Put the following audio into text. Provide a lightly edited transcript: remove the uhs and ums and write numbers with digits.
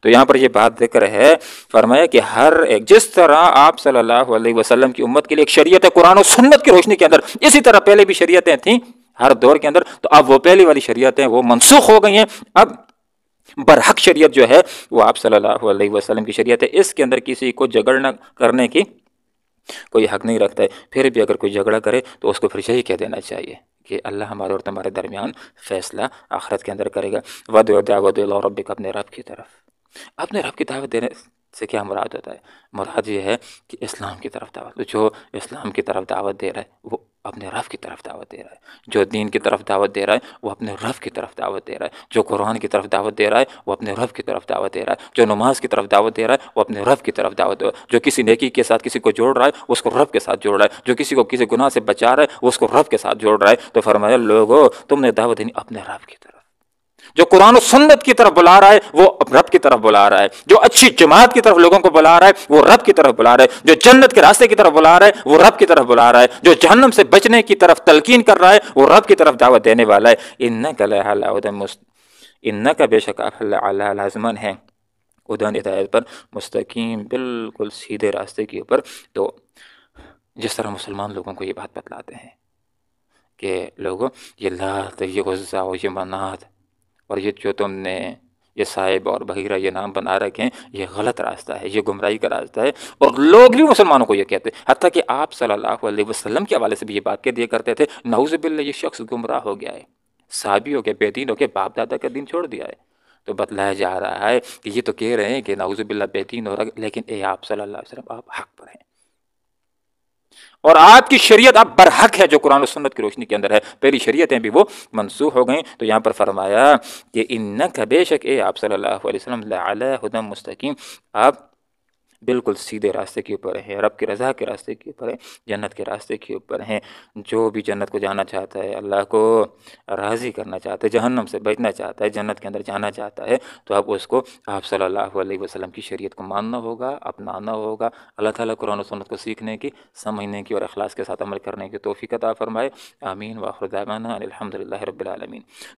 تو یہاں پر یہ بات ذکر ہے، فرمایا کہ ہر ایک جس طرح آپ صلی اللہ علیہ وسلم کی امت کے لیے ایک شریعت ہے قرآن و سنت کی روشنی کے اندر، اسی طرح پہلے بھی شریعتیں تھیں ہر دور کے اندر، تو اب وہ پہلی والی شریعتیں وہ منسوخ ہو گئی ہیں، اب برحق شریعت جو ہے وہ آپ صلی اللہ علیہ وسلم کی شریعت ہے، اس کے اندر کسی کو جھگڑنا کرنے کی کوئی حق نہیں رکھتا ہے۔ پھر بھی اگر کوئی جھگڑا کرے تو اس کو پھر یہی کہہ دینا چاہیے کہ اللہ ہمارے اور تمہارے درمیان فیصلہ آخرت کے اندر کرے گا۔ وَادْعُ دَعْوَةَ إِلَىٰ رَبِّكَ، اپنے رب کی طرف، اپنے رب کی دعوت دینے سے کیا مراد ہوتا ہے؟ مراد یہ ہے کہ اسلام کی طرف دعوت، جو اسلام کی طرف دعوت دے رہا ہے وہ اپنے رب کی طرف دعوت دے رہا ہے، جو دین کی طرف دعوت دے رہا ہے وہ اپنے رب کی طرف دعوت دے رہا ہے، جو قرآن کی طرف دعوت دے رہا ہے وہ اپنے رب کی طرف دعوت دے رہا ہے، جو نماز کی طرف دعوت دے رہا ہے وہ اپنے رب کی طرف دعوت دے رہا ہے، جو کسی نیکی کے ساتھ کسی کو جوڑ رہا ہے وہ اس کو رب کے ساتھ جوڑ رہا ہے، جو کسی کو کسی گناہ سے بچا رہا ہے وہ اس کو رب کے ساتھ جوڑ رہا ہے۔ تو فرمایا لوگو تم نے دعوت دینی اپنے رب کی طرف، جو قرآن و سنت کی طرف بلا رہا ہے وہ رب کی طرف بلا رہا ہے، جو اچھی جماعت کی طرف لوگوں کو بلا رہا ہے وہ رب کی طرف بلا رہا ہے، جو جنت کے راستے کی طرف بلا رہا ہے وہ رب کی طرف بلا رہا ہے، جو جہنم سے بچنے کی طرف تلقین کر رہا ہے وہ رب کی طرف دعوت دینے والا ہے۔ انک لعلی ھدی انک بے شک آپ علی لازمن ہے ہدی ہدایت پر، مستقیم بالکل سیدھے راستے کے اوپر۔ تو جس طرح مسلمان لوگوں کو یہ بات بتلاتے ہیں کہ لوگوں یہ لات یہ عزا اور یہ منات اور یہ جو تم نے یہ صاحب اور بحیرہ یہ نام بنا رکھے ہیں یہ غلط راستہ ہے، یہ گمراہی کا راستہ ہے، اور لوگ بھی مسلمانوں کو یہ کہتے ہیں، حتیٰ کہ آپ صلی اللہ علیہ وسلم کے حوالے سے بھی یہ بات کہہ دیا کرتے تھے نعوذ باللہ یہ شخص گمراہ ہو گیا ہے، صحابی ہو گیا، بے دین ہو گیا، باپ دادا کا دین چھوڑ دیا ہے۔ تو بتلایا جا رہا ہے کہ یہ تو کہہ رہے ہیں کہ نعوذ باللہ بے دین ہو رہا، لیکن اے آپ صلی اللہ علیہ وسلم آپ حق پر ہیں، اور آپ کی شریعت اب برحق ہے جو قرآن و سنت کی روشنی کے اندر ہے، پہلی شریعتیں بھی وہ منسوخ ہو گئیں۔ تو یہاں پر فرمایا کہ انک بے شک اے آپ صلی اللہ علیہ وسلم لعلی ھدی مستقیم، آپ بالکل سیدھے راستے کے اوپر ہیں، رب کی رضا کے راستے کے اوپر ہیں، جنت کے راستے کے اوپر ہیں۔ جو بھی جنت کو جانا چاہتا ہے، اللہ کو راضی کرنا چاہتا ہے، جہنم سے بچنا چاہتا ہے، جنت کے اندر جانا چاہتا ہے، تو اب اس کو آپ صلی اللہ علیہ وسلم کی شریعت کو ماننا ہوگا، اپنانا ہوگا۔ اللہ تعالیٰ قرآن و سنت کو سیکھنے کی، سمجھنے کی اور اخلاص کے ساتھ عمل کرنے کی توفیق عطا فرمائے۔ آمین۔ وآخر دعوانا ان الحمد للہ رب العالمین۔